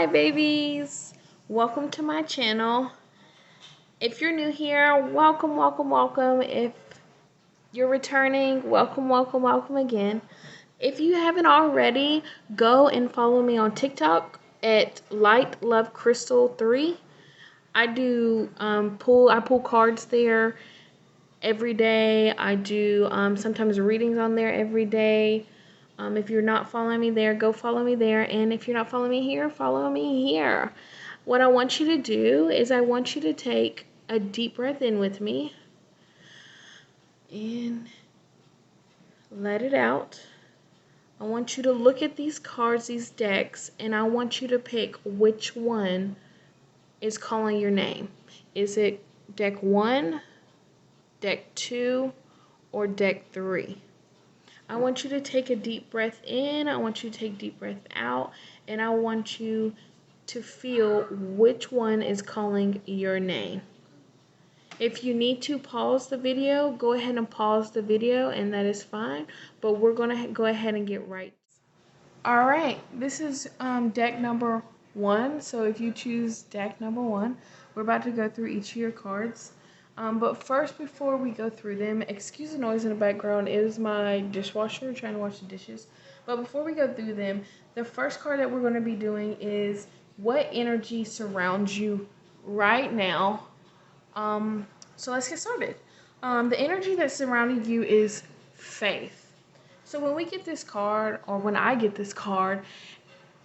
Hi babies, welcome to my channel. If you're new here, welcome. If you're returning, welcome again. If you haven't already, go and follow me on TikTok at lightlovecrystal3. I do I pull cards there every day. I do sometimes readings on there every day. If you're not following me there, go follow me there. And if you're not following me here, follow me here. What I want you to do is I want you to take a deep breath in with me and let it out. I want you to look at these cards, these decks, and I want you to pick which one is calling your name. Is it deck 1, deck 2, or deck 3? I want you to take a deep breath in, I want you to take a deep breath out, and I want you to feel which one is calling your name. If you need to pause the video, go ahead and pause the video, and that is fine, but we're going to go ahead and get right. Alright, this is deck number 1, so if you choose deck number 1, we're about to go through each of your cards. But first, before we go through them, excuse the noise in the background, it is my dishwasher trying to wash the dishes. But before we go through them, the first card that we're going to be doing is what energy surrounds you right now. So let's get started. The energy that's surrounding you is faith. So when we get this card, or when I get this card,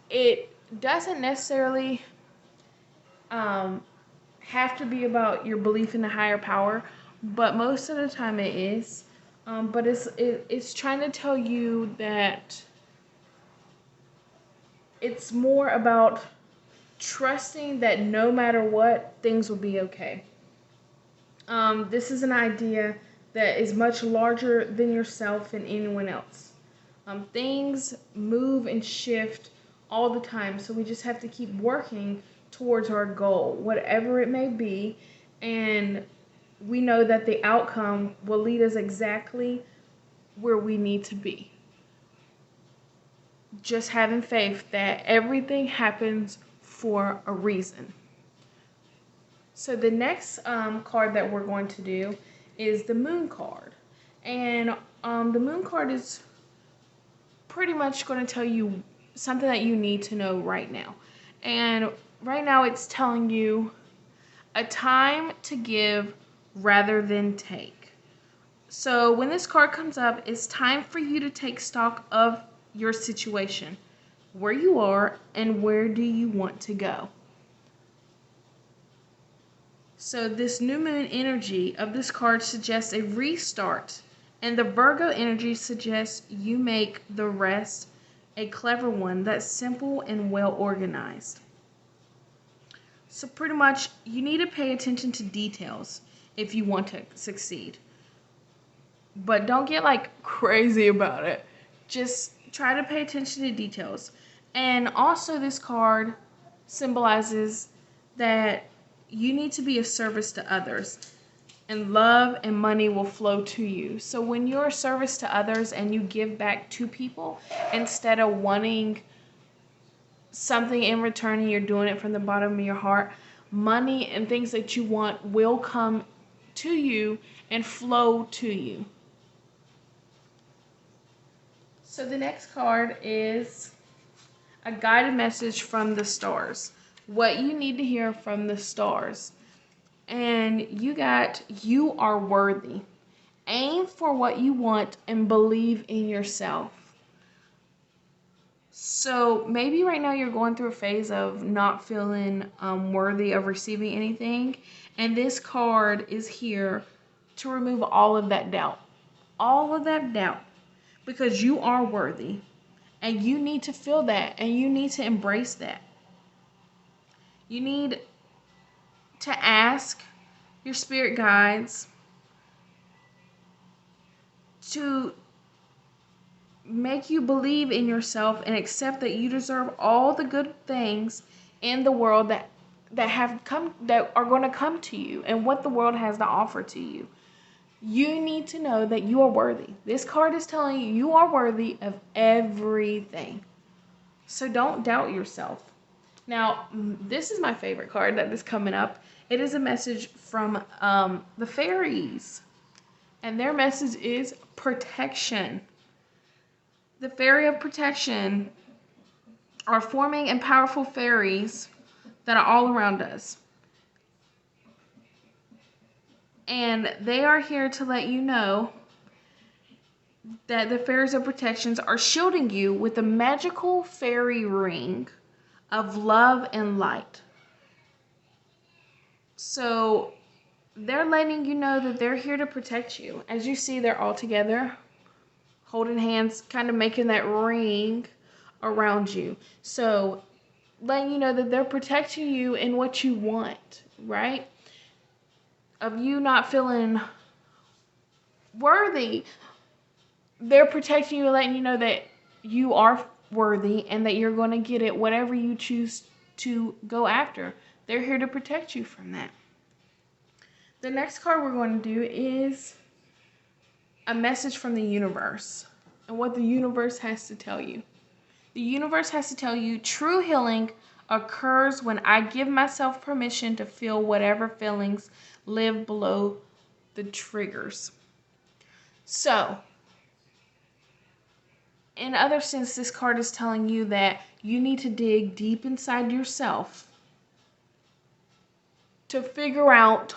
it doesn't necessarily have to be about your belief in a higher power, but most of the time it is. But it's trying to tell you that it's more about trusting that no matter what, things will be okay. This is an idea that is much larger than yourself and anyone else. Things move and shift all the time, so we just have to keep working towards our goal, whatever it may be, and we know that the outcome will lead us exactly where we need to be. Just having faith that everything happens for a reason. So the next card that we're going to do is the Moon card. And the Moon card is pretty much going to tell you something that you need to know right now. And right now it's telling you a time to give rather than take. So when this card comes up, it's time for you to take stock of your situation, where you are and where do you want to go. So this new moon energy of this card suggests a restart, and the Virgo energy suggests you make the rest a clever one that's simple and well organized. So pretty much you need to pay attention to details if you want to succeed. But don't get like crazy about it. Just try to pay attention to details. And also this card symbolizes that you need to be of service to others, and love and money will flow to you. So when you're of service to others and you give back to people instead of wanting something in return and you're doing it from the bottom of your heart, money and things that you want will come to you and flow to you. So the next card is a guided message from the stars. What you need to hear from the stars. And you are worthy. Aim for what you want and believe in yourself. So maybe right now you're going through a phase of not feeling worthy of receiving anything. And this card is here to remove all of that doubt. All of that doubt. Because you are worthy. And you need to feel that. And you need to embrace that. You need to ask your spirit guides to make you believe in yourself and accept that you deserve all the good things in the world that are going to come to you and what the world has to offer to you. You need to know that you are worthy. This card is telling you you are worthy of everything. So don't doubt yourself. Now, this is my favorite card that is coming up. It is a message from the fairies. And their message is protection. The fairy of protection are forming and powerful fairies that are all around us. And they are here to let you know that the fairies of protections are shielding you with a magical fairy ring of love and light. So they're letting you know that they're here to protect you. As you see, they're all together, holding hands, kind of making that ring around you. So letting you know that they're protecting you in what you want, right? Of you not feeling worthy. They're protecting you and letting you know that you are worthy and that you're going to get it whatever you choose to go after. They're here to protect you from that. The next card we're going to do is a message from the universe and what the universe has to tell you. The universe has to tell you true healing occurs when I give myself permission to feel whatever feelings live below the triggers. So, in other sense, this card is telling you that you need to dig deep inside yourself to figure out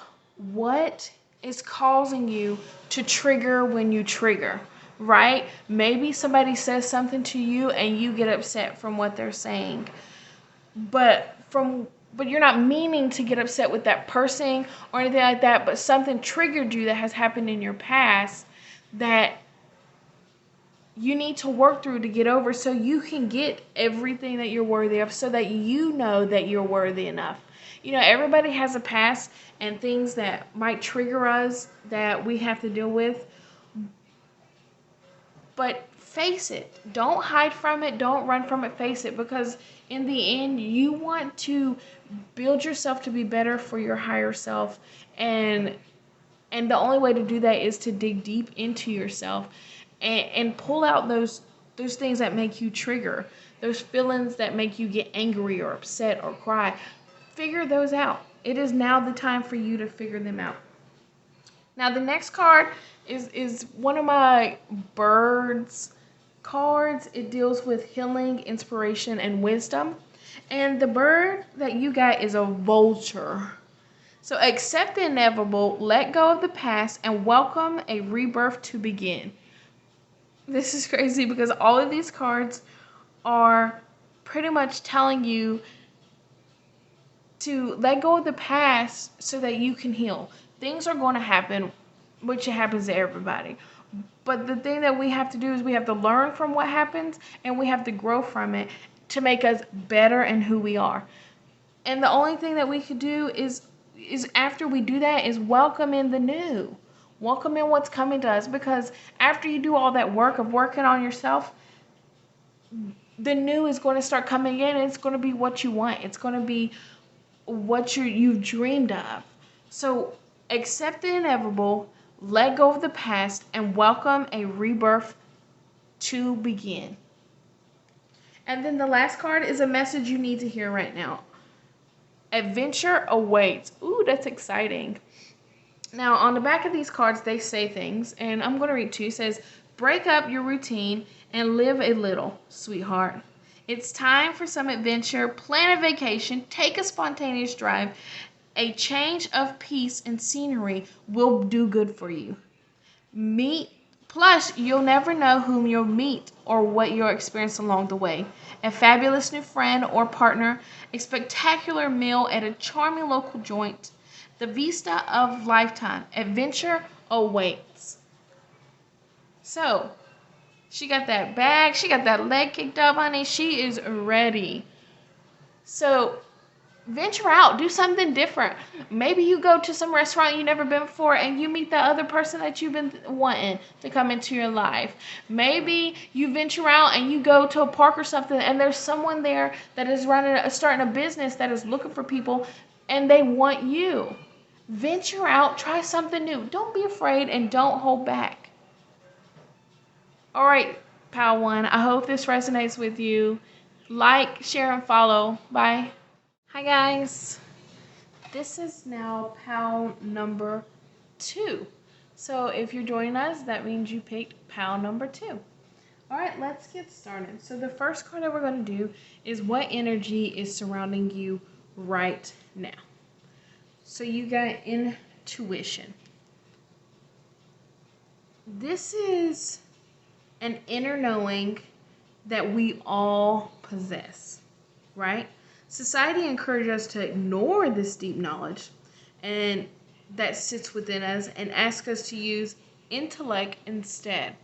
what is causing you to trigger when you trigger, right? Maybe somebody says something to you and you get upset from what they're saying. But you're not meaning to get upset with that person or anything like that, but something triggered you that has happened in your past that you need to work through to get over so you can get everything that you're worthy of, so that you know that you're worthy enough. You know, everybody has a past and things that might trigger us that we have to deal with. But face it. Don't hide from it. Don't run from it. Face it. Because in the end, you want to build yourself to be better for your higher self. And the only way to do that is to dig deep into yourself and pull out those things that make you trigger, those feelings that make you get angry or upset or cry. Figure those out. It is now the time for you to figure them out. Now the next card is one of my birds cards. It deals with healing, inspiration, and wisdom. And the bird that you got is a vulture. So accept the inevitable, let go of the past, and welcome a rebirth to begin. This is crazy because all of these cards are pretty much telling you to let go of the past so that you can heal. Things are going to happen, which it happens to everybody. But the thing that we have to do is we have to learn from what happens and we have to grow from it to make us better in who we are. And the only thing that we could do is after we do that is welcome in the new. Welcome in what's coming to us, because after you do all that work of working on yourself, the new is going to start coming in and it's going to be what you want. It's going to be what you've dreamed of. So accept the inevitable, let go of the past, and welcome a rebirth to begin. And then the last card is a message you need to hear right now. Adventure awaits. Ooh, that's exciting. Now, on the back of these cards, they say things, and I'm going to read two. It says, break up your routine and live a little, sweetheart. It's time for some adventure. Plan a vacation. Take a spontaneous drive. A change of pace and scenery will do good for you. Plus, you'll never know whom you'll meet or what you'll experience along the way. A fabulous new friend or partner, a spectacular meal at a charming local joint. The vista of lifetime. Adventure awaits. So, she got that bag. She got that leg kicked up, honey. She is ready. So, venture out. Do something different. Maybe you go to some restaurant you've never been before and you meet that other person that you've been wanting to come into your life. Maybe you venture out and you go to a park or something and there's someone there that is starting a business that is looking for people and they want you. Venture out. Try something new. Don't be afraid and don't hold back. All right, Pal One. I hope this resonates with you. Like, share, and follow. Bye. Hi guys, this is now pal number 2. So if you're joining us, that means you picked pal number 2. Alright, let's get started. So the first card that we're going to do is what energy is surrounding you right now. So you got intuition. This is an inner knowing that we all possess, right? Society encourages us to ignore this deep knowledge and that sits within us and ask us to use intellect instead.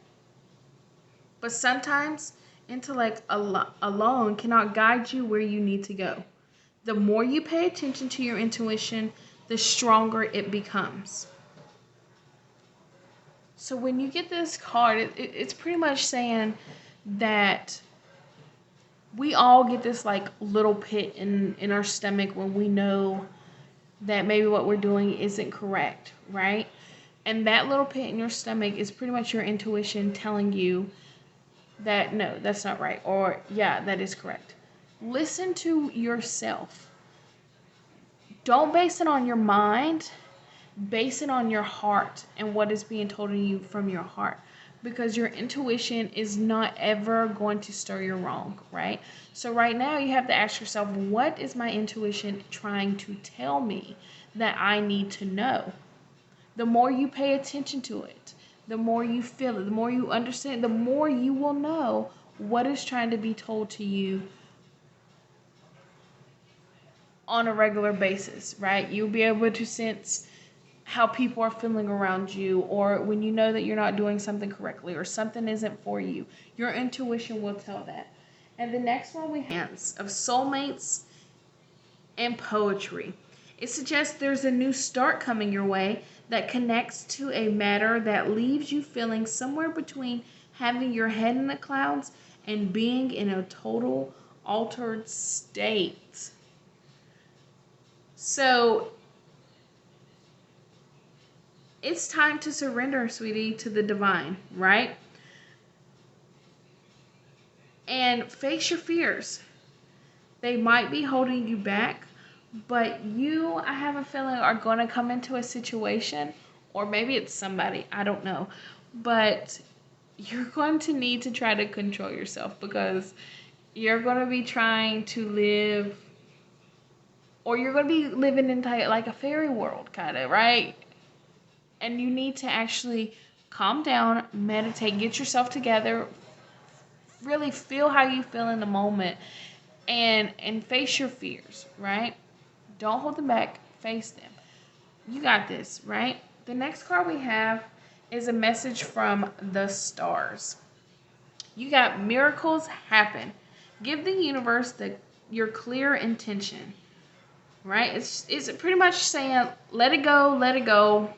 But sometimes intellect alone cannot guide you where you need to go. The more you pay attention to your intuition, the stronger it becomes. So when you get this card, it's pretty much saying that we all get this like little pit in our stomach when we know that maybe what we're doing isn't correct, right? And that little pit in your stomach is pretty much your intuition telling you that no, that's not right, or yeah, that is correct. Listen to yourself. Don't base it on your mind, base it on your heart and what is being told to you from your heart. Because your intuition is not ever going to steer you wrong, right? So right now you have to ask yourself, what is my intuition trying to tell me that I need to know? The more you pay attention to it, the more you feel it, the more you understand, the more you will know what is trying to be told to you on a regular basis, right? You'll be able to sense how people are feeling around you, or when you know that you're not doing something correctly or something isn't for you. Your intuition will tell that. And the next one we have of soulmates and poetry. It suggests there's a new start coming your way that connects to a matter that leaves you feeling somewhere between having your head in the clouds and being in a total altered state. So it's time to surrender, sweetie, to the divine, right? And face your fears. They might be holding you back, but you, I have a feeling, are going to come into a situation, or maybe it's somebody, I don't know, but you're going to need to try to control yourself because you're going to be trying to live, or you're going to be living in like a fairy world, kind of, right? And you need to actually calm down, meditate, get yourself together, really feel how you feel in the moment, and face your fears, right? Don't hold them back, face them. You got this, right? The next card we have is a message from the stars. You got miracles happen. Give the universe your clear intention, right? It's pretty much saying let it go, let it go.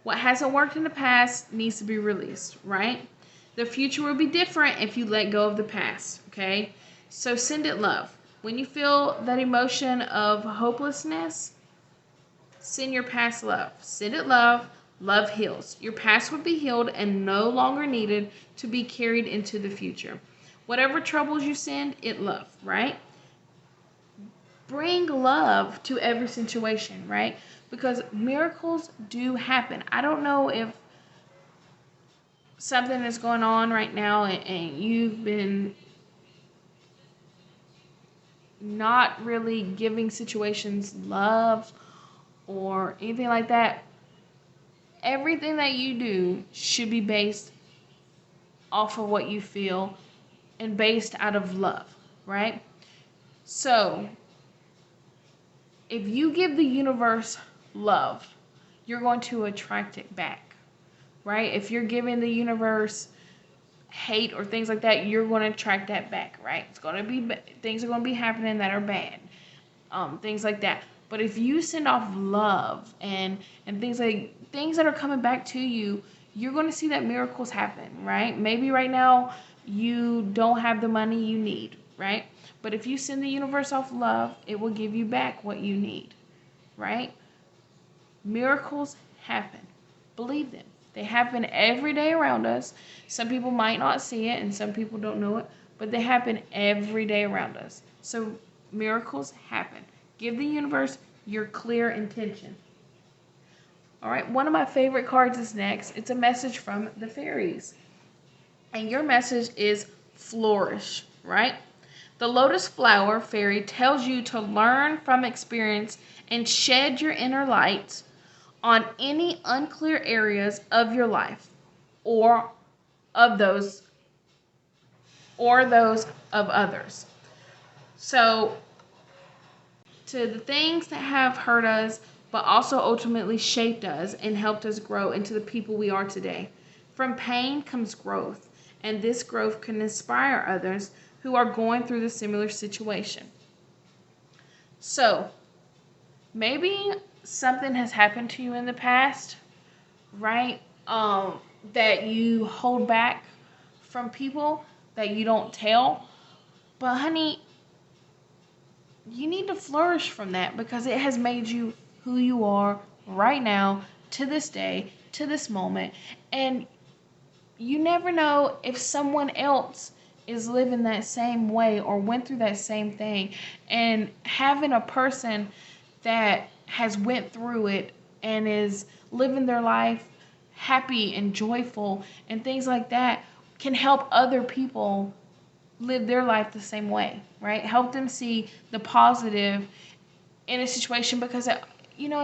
What hasn't worked in the past needs to be released, right? The future will be different if you let go of the past, okay? So send it love. When you feel that emotion of hopelessness, send your past love. Send it love. Love heals. Your past would be healed and no longer needed to be carried into the future. Whatever troubles you send, it love, right? Bring love to every situation, right? Because miracles do happen. I don't know if something is going on right now and you've been not really giving situations love or anything like that. Everything that you do should be based off of what you feel and based out of love, right? So, if you give the universe love, you're going to attract it back, right? If you're giving the universe hate or things like that, you're going to attract that back, right? It's going to be things are going to be happening that are bad, things like that. But if you send off love and things that are coming back to you, you're going to see that miracles happen, right? Maybe right now you don't have the money you need, right? But if you send the universe off love, it will give you back what you need, right? Miracles happen. Believe them. They happen every day around us. Some people might not see it and some people don't know it, but they happen every day around us. So miracles happen. Give the universe your clear intention. All right, one of my favorite cards is next. It's a message from the fairies. And your message is flourish, right? The lotus flower fairy tells you to learn from experience and shed your inner light on any unclear areas of your life or of those of others. So to the things that have hurt us but also ultimately shaped us and helped us grow into the people we are today. From pain comes growth, and this growth can inspire others who are going through the similar situation. So, maybe something has happened to you in the past, right? That you hold back from people, that you don't tell. But honey, you need to flourish from that because it has made you who you are right now, to this day, to this moment. And you never know if someone else is living that same way or went through that same thing. And having a person that has went through it and is living their life happy and joyful and things like that can help other people live their life the same way, right? Help them see the positive in a situation because a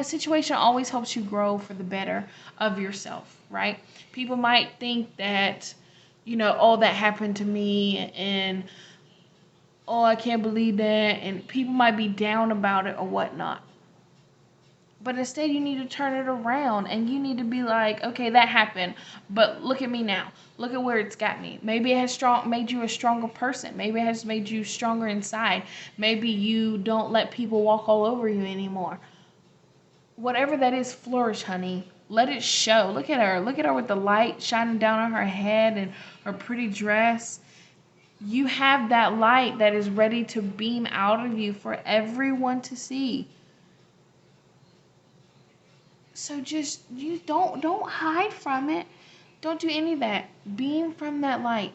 situation always helps you grow for the better of yourself, right? People might think that, oh, that happened to me and oh, I can't believe that, and people might be down about it or whatnot. But instead, you need to turn it around and you need to be like, okay, that happened, but look at me now. Look at where it's got me. Maybe it has made you a stronger person. Maybe it has made you stronger inside. Maybe you don't let people walk all over you anymore. Whatever that is, flourish, honey. Let it show. Look at her. Look at her with the light shining down on her head and her pretty dress. You have that light that is ready to beam out of you for everyone to see. So just you don't hide from it. Don't do any of that. Beam from that light.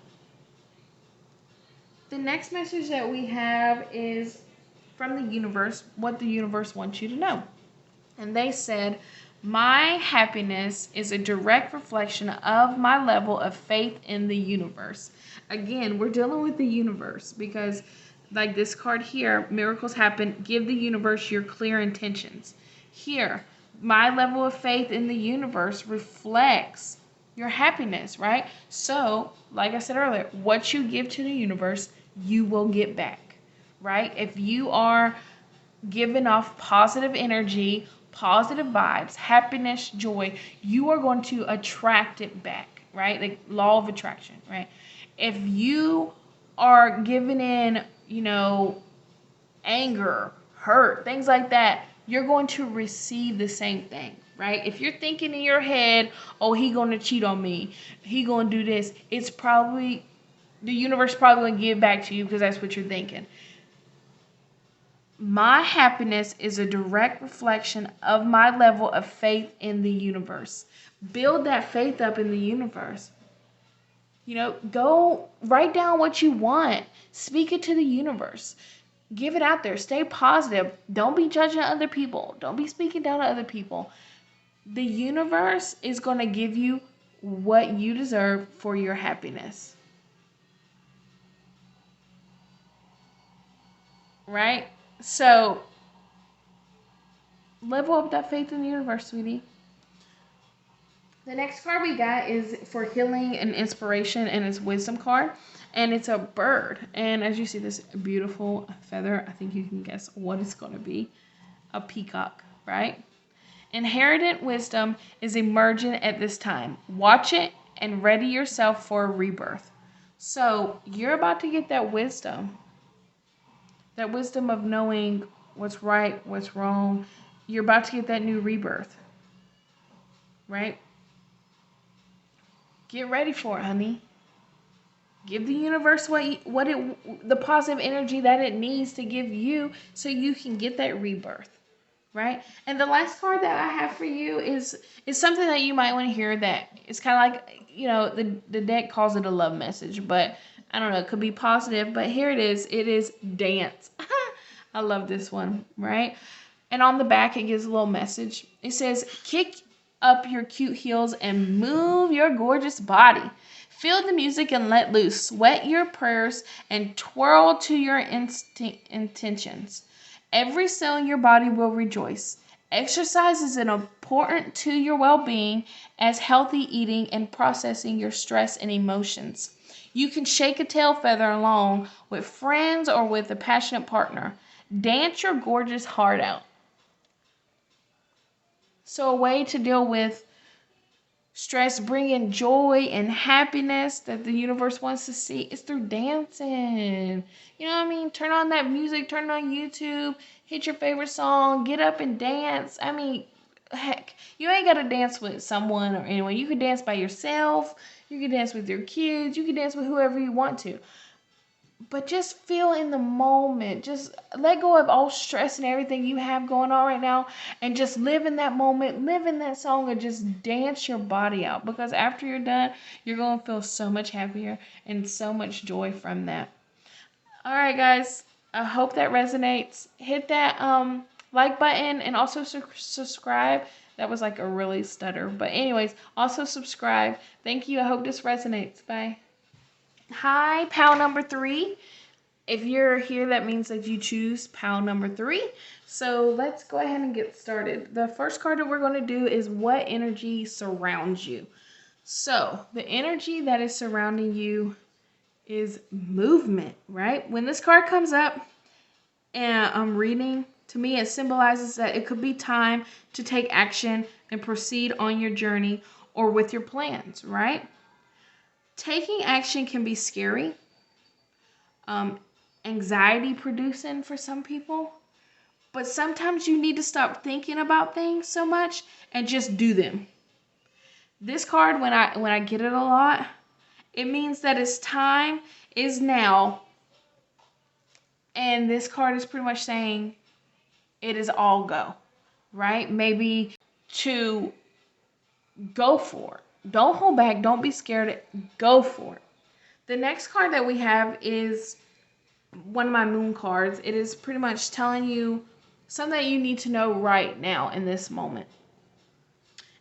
The next message that we have is from the universe, what the universe wants you to know. And they said, my happiness is a direct reflection of my level of faith in the universe. Again, we're dealing with the universe because like this card here, miracles happen. Give the universe your clear intentions. Here, my level of faith in the universe reflects your happiness, right? So, like I said earlier, what you give to the universe, you will get back, right? If you are giving off positive energy, positive vibes, happiness, joy, you are going to attract it back, right? Like law of attraction, right? If you are giving in, anger, hurt, things like that, you're going to receive the same thing, right? If you're thinking in your head, oh, he going to cheat on me, he going to do this, it's probably, the universe probably going to give back to you because that's what you're thinking. My happiness is a direct reflection of my level of faith in the universe. Build that faith up in the universe. Go write down what you want. Speak it to the universe. Give it out there. Stay positive. Don't be judging other people. Don't be speaking down to other people. The universe is going to give you what you deserve for your happiness. Right? So, level up that faith in the universe, sweetie. The next card we got is for healing and inspiration, and it's wisdom card. And it's a bird. And as you see this beautiful feather, I think you can guess what it's going to be. A peacock, right? Inherited wisdom is emerging at this time. Watch it and ready yourself for a rebirth. So you're about to get that wisdom. That wisdom of knowing what's right, what's wrong. You're about to get that new rebirth. Right? Get ready for it, honey. Give the universe the positive energy that it needs to give you so you can get that rebirth, right? And the last card that I have for you is something that you might want to hear that it's kind of like, the deck calls it a love message, but I don't know, it could be positive, but here it is. It is dance. I love this one, right? And on the back, it gives a little message. It says, kick up your cute heels and move your gorgeous body. Feel the music and let loose. Sweat your prayers and twirl to your intentions. Every cell in your body will rejoice. Exercise is important to your well-being as healthy eating and processing your stress and emotions. You can shake a tail feather along with friends or with a passionate partner. Dance your gorgeous heart out. So a way to deal with stress, bringing joy and happiness that the universe wants to see is through dancing. You know what I mean? Turn on that music, turn it on YouTube, hit your favorite song, get up and dance. I mean, heck, you ain't got to dance with someone or anyone. You can dance by yourself. You can dance with your kids. You can dance with whoever you want to. But just feel in the moment. Just let go of all stress and everything you have going on right now and just live in that moment, live in that song, and just dance your body out. Because after you're done, you're going to feel so much happier and so much joy from that. All right, guys. I hope that resonates. Hit that like button and also subscribe. That was like a really stutter. But anyways, also subscribe. Thank you. I hope this resonates. Bye. Hi, pal number 3. If you're here, that means that you choose pal number 3. So let's go ahead and get started. The first card that we're going to do is what energy surrounds you. So the energy that is surrounding you is movement, right? When this card comes up and I'm reading, to me it symbolizes that it could be time to take action and proceed on your journey or with your plans, right? Taking action can be scary, anxiety producing for some people, but sometimes you need to stop thinking about things so much and just do them. This card, when I get it a lot, it means that it's time is now, and this card is pretty much saying it is all go, right? Maybe to go for it. Don't hold back. Don't be scared. Go for it. The next card that we have is one of my moon cards. It is pretty much telling you something that you need to know right now in this moment.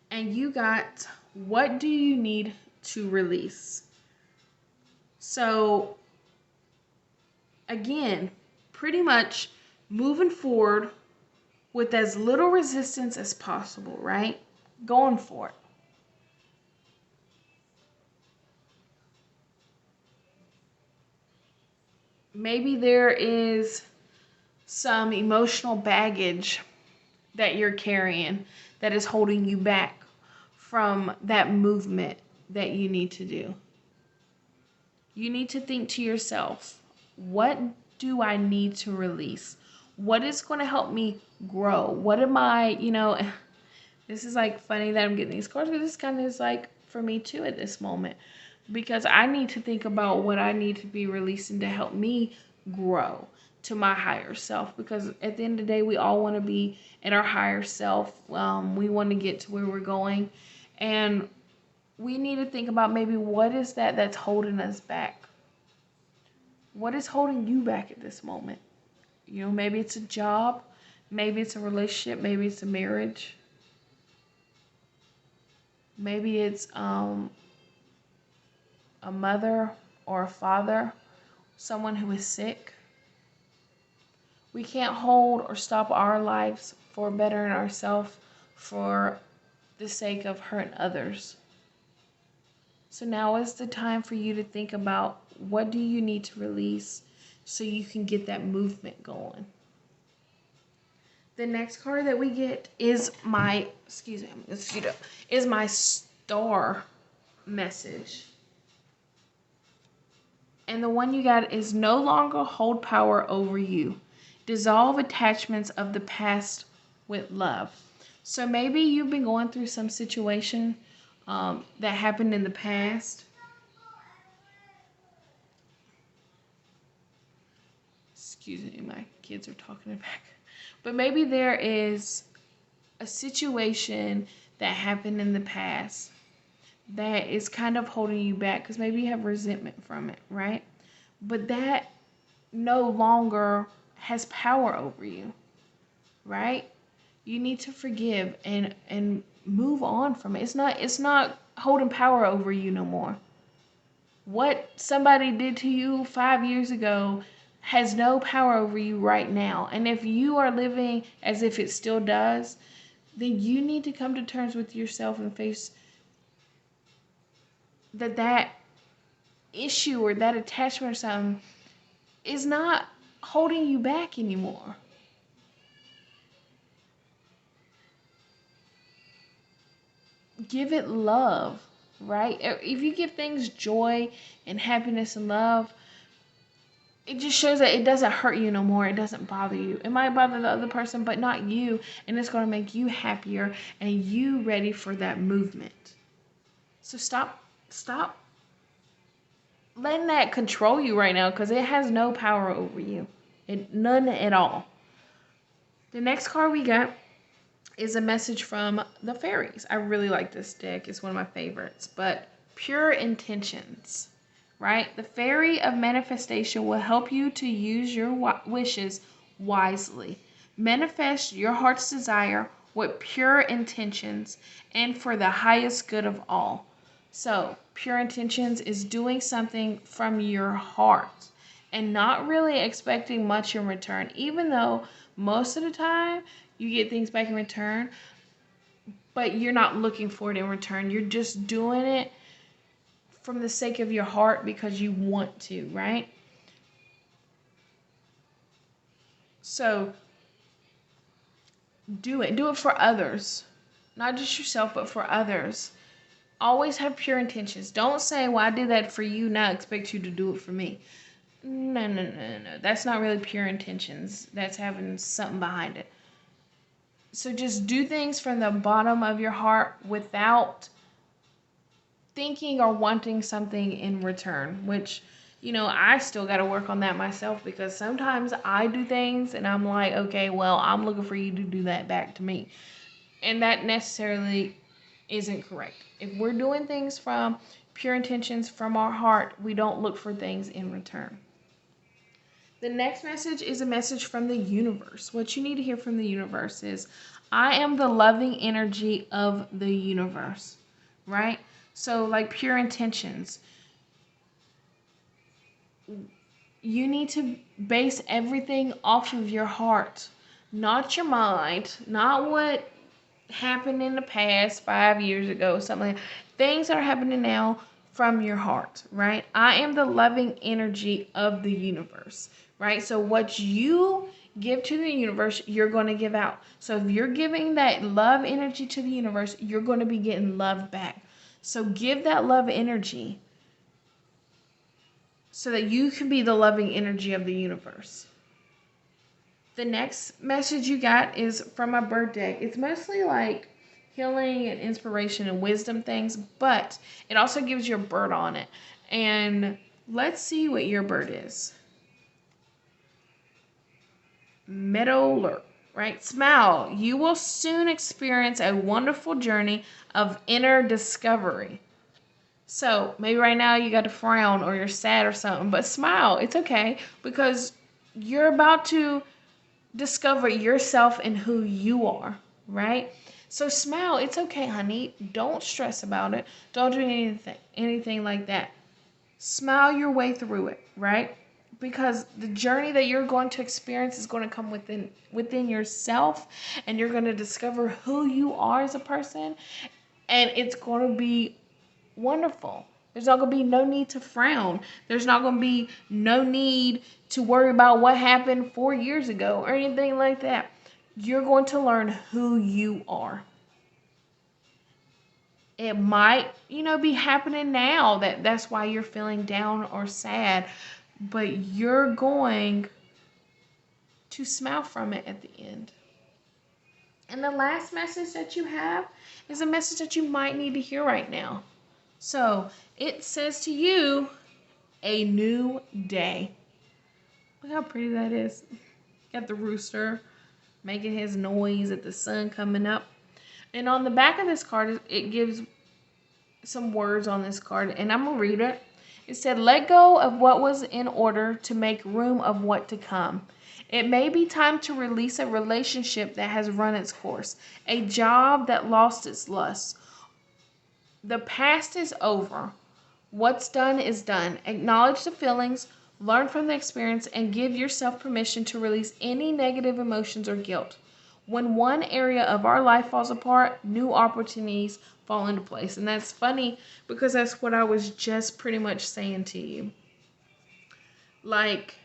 And you got, what do you need to release? So again, pretty much moving forward with as little resistance as possible, right? Going for it. Maybe there is some emotional baggage that you're carrying that is holding you back from that movement that you need to do. You need to think to yourself, what do I need to release? What is going to help me grow? What am I, this is like funny that I'm getting these cards, because this kind of is like for me too at this moment. Because I need to think about what I need to be releasing to help me grow to my higher self. Because at the end of the day, we all want to be in our higher self. We want to get to where we're going. And we need to think about maybe what is that's holding us back. What is holding you back at this moment? Maybe it's a job. Maybe it's a relationship. Maybe it's a marriage. Maybe it's a mother or a father, someone who is sick. We can't hold or stop our lives for bettering ourselves for the sake of hurting others. So now is the time for you to think about, what do you need to release so you can get that movement going. The next card that we get is my star message. And the one you got is, no longer hold power over you. Dissolve attachments of the past with love. So maybe you've been going through some situation that happened in the past. Excuse me, my kids are talking back. But maybe there is a situation that happened in the past that is kind of holding you back, because maybe you have resentment from it, right? But that no longer has power over you, right? You need to forgive and move on from it. It's not holding power over you no more. What somebody did to you 5 years ago has no power over you right now. And if you are living as if it still does, then you need to come to terms with yourself and face that issue or that attachment or something is not holding you back anymore. Give it love, right? If you give things joy and happiness and love, it just shows that it doesn't hurt you no more. It doesn't bother you. It might bother the other person, but not you. And it's going to make you happier and you ready for that movement. So stop letting that control you right now, because it has no power over you. None at all. The next card we got is a message from the fairies. I really like this deck. It's one of my favorites. But pure intentions, right? The fairy of manifestation will help you to use your wishes wisely. Manifest your heart's desire with pure intentions and for the highest good of all. So, pure intentions is doing something from your heart and not really expecting much in return, even though most of the time you get things back in return, but you're not looking for it in return. You're just doing it from the sake of your heart because you want to, right? So do it. Do it for others. Not just yourself, but for others. Always have pure intentions. Don't say, well, I did that for you, now I expect you to do it for me. No. That's not really pure intentions. That's having something behind it. So just do things from the bottom of your heart without thinking or wanting something in return, which, I still got to work on that myself, because sometimes I do things and I'm like, okay, well, I'm looking for you to do that back to me. And that necessarily isn't correct. If we're doing things from pure intentions from our heart, we don't look for things in return. The next message is a message from the universe. What you need to hear from the universe is, I am the loving energy of the universe, right? So like pure intentions, you need to base everything off of your heart, not your mind, not what happened in the past 5 years ago, something like that. Things that are happening now from your heart, right? I am the loving energy of the universe, right? So what you give to the universe, you're going to give out. So if you're giving that love energy to the universe, you're going to be getting love back. So give that love energy so that you can be the loving energy of the universe. The next message you got is from a bird deck. It's mostly like healing and inspiration and wisdom things, but it also gives your bird on it. And let's see what your bird is. Meadowlark, right? Smile. You will soon experience a wonderful journey of inner discovery. So maybe right now you got to frown or you're sad or something, but smile. It's okay, because you're about to discover yourself and who you are, right? So smile. It's okay, honey. Don't stress about it. Don't do anything like that. Smile your way through it, right? Because the journey that you're going to experience is going to come within yourself, and you're going to discover who you are as a person, and it's going to be wonderful. There's not going to be no need to frown. There's not going to be no need to worry about what happened 4 years ago or anything like that. You're going to learn who you are. It might, be happening now that's why you're feeling down or sad, but you're going to smile from it at the end. And the last message that you have is a message that you might need to hear right now. So it says to you, a new day. Look how pretty that is. Got the rooster making his noise at the sun coming up. And on the back of this card, it gives some words on this card, and I'm going to read it. It said, let go of what was in order to make room of what to come. It may be time to release a relationship that has run its course, a job that lost its lust. The past is over. What's done is done. Acknowledge the feelings, learn from the experience, and give yourself permission to release any negative emotions or guilt. When one area of our life falls apart, new opportunities fall into place. And that's funny because that's what I was just pretty much saying to you. Like,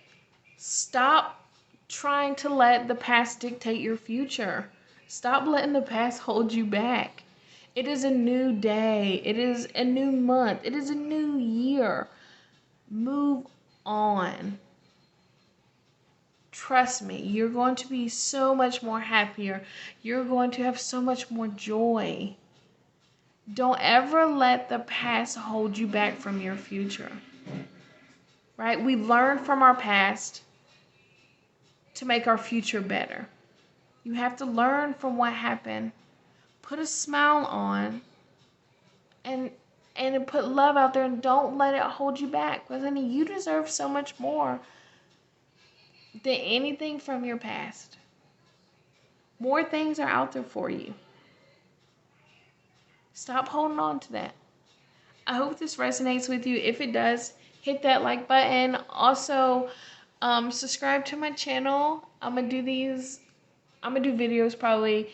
stop trying to let the past dictate your future. Stop letting the past hold you back. It is a new day. It is a new month. It is a new year. Move on. Trust me, you're going to be so much more happier. You're going to have so much more joy. Don't ever let the past hold you back from your future. Right? We learn from our past to make our future better. You have to learn from what happened. Put a smile on and put love out there, and don't let it hold you back. Because honey, you deserve so much more than anything from your past. More things are out there for you. Stop holding on to that. I hope this resonates with you. If it does, hit that like button. Also, subscribe to my channel. I'm gonna do videos probably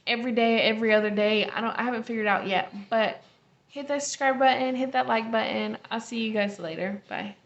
every day, every other day. I haven't figured out yet, but hit that subscribe button, hit that like button. I'll see you guys later. Bye.